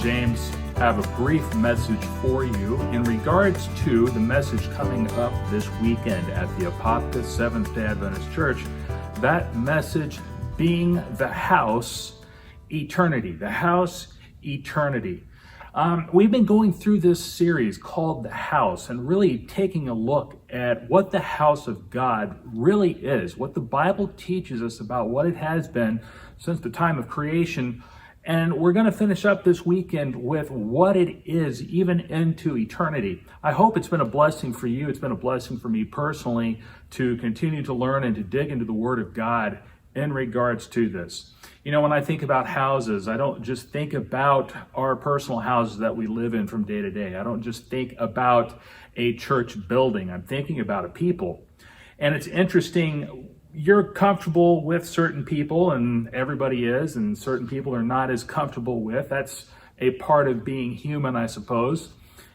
James have a brief message for you in regards to the message coming up this weekend at the Apopka Seventh-day Adventist Church. That message being the house eternity. The house eternity. We've been going through this series called The House and really taking a look at what the house of God really is, what the Bible teaches us about what it has been since the time of creation. And we're going to finish up this weekend with what it is, even into eternity. I hope it's been a blessing for you. It's been a blessing for me personally to continue to learn and to dig into the Word of God in regards to this. You know, when I think about houses, I don't just think about our personal houses that we live in from day to day. I don't just think about a church building. I'm thinking about a people. And it's interesting, you're comfortable with certain people, and everybody is, and certain people are not as comfortable with. That's a part of being human, I suppose.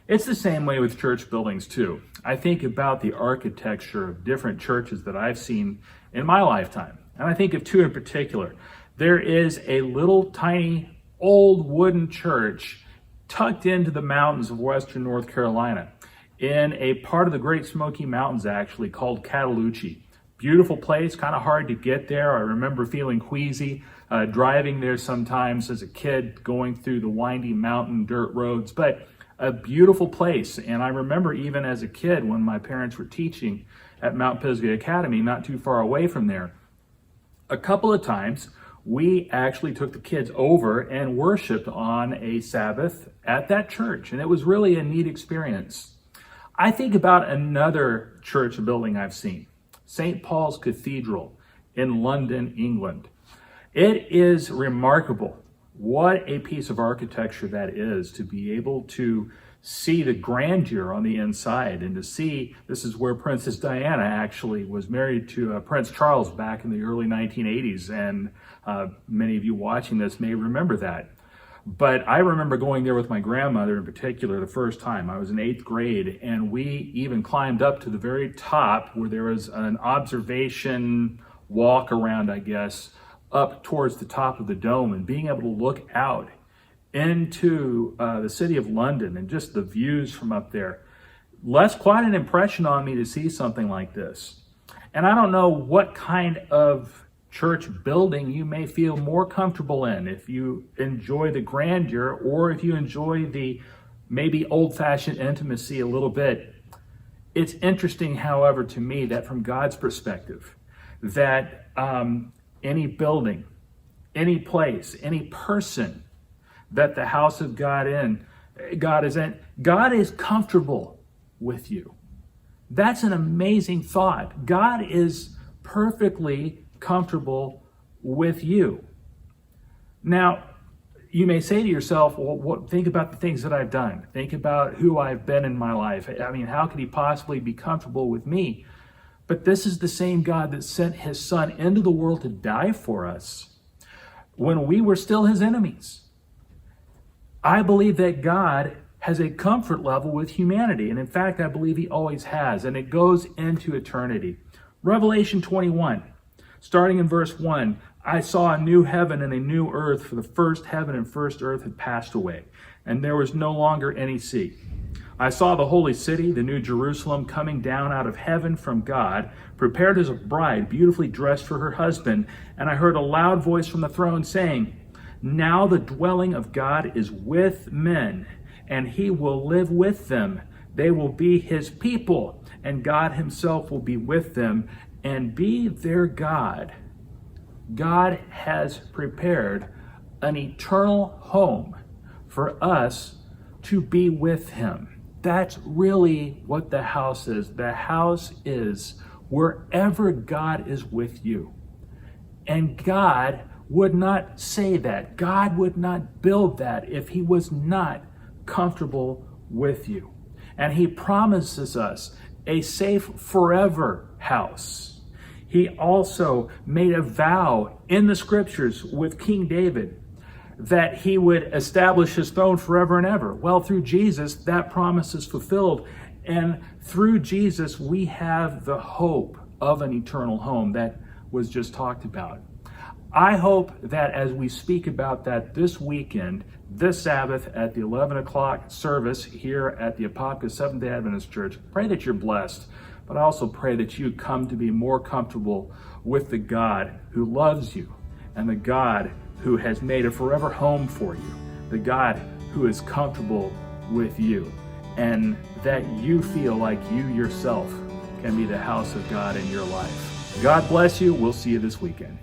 It's the same way with church buildings too. I think about the architecture of different churches that I've seen in my lifetime. And I think of two in particular. There is a little tiny old wooden church tucked into the mountains of western North Carolina in a part of the Great Smoky Mountains actually called Cathedral. Beautiful place, kind of hard to get there. I remember feeling queasy driving there sometimes as a kid, going through the windy mountain dirt roads, but a beautiful place. And I remember even as a kid when my parents were teaching at Mount Pisgah Academy, not too far away from there, a couple of times we actually took the kids over and worshiped on a Sabbath at that church. And it was really a neat experience. I think about another church building I've seen, St. Paul's Cathedral in London, England. It is remarkable. What a piece of architecture that is, to be able to see the grandeur on the inside and to see, this is where Princess Diana actually was married to Prince Charles back in the early 1980s, and many of you watching this may remember that. But I remember going there with my grandmother in particular the first time. I was in 8th grade, and we even climbed up to the very top where there was an observation walk around, I guess, up towards the top of the dome, and being able to look out into the city of London and just the views from up there left quite an impression on me to see something like this. And I don't know what kind of church building you may feel more comfortable in, if you enjoy the grandeur or if you enjoy the maybe old-fashioned intimacy a little bit. It's interesting, however, to me that from God's perspective, that any building, any place, any person that the house of God is comfortable with you. That's an amazing thought. God is perfectly comfortable with you. Now, you may say to yourself, well, think about the things that I've done. Think about who I've been in my life. I mean, how could he possibly be comfortable with me? But this is the same God that sent his son into the world to die for us when we were still his enemies. I believe that God has a comfort level with humanity. And in fact, I believe he always has. And it goes into eternity. Revelation 21, starting in verse 1, I saw a new heaven and a new earth, for the first heaven and first earth had passed away, and there was no longer any sea. I saw the holy city, the new Jerusalem, coming down out of heaven from God, prepared as a bride, beautifully dressed for her husband. And I heard a loud voice from the throne saying, now the dwelling of God is with men, and he will live with them. They will be his people, and God himself will be with them and be their God. God has prepared an eternal home for us to be with him. That's really what the house is. The house is wherever God is with you. And God would not say that. God would not build that if he was not comfortable with you. And he promises us a safe forever house. He also made a vow in the scriptures with King David that he would establish his throne forever and ever. Well, through Jesus, that promise is fulfilled. And through Jesus, we have the hope of an eternal home that was just talked about. I hope that as we speak about that this weekend, this Sabbath at the 11 o'clock service here at the Apopka Seventh-day Adventist Church, pray that you're blessed, but I also pray that you come to be more comfortable with the God who loves you and the God who has made a forever home for you, the God who is comfortable with you, and that you feel like you yourself can be the house of God in your life. God bless you. We'll see you this weekend.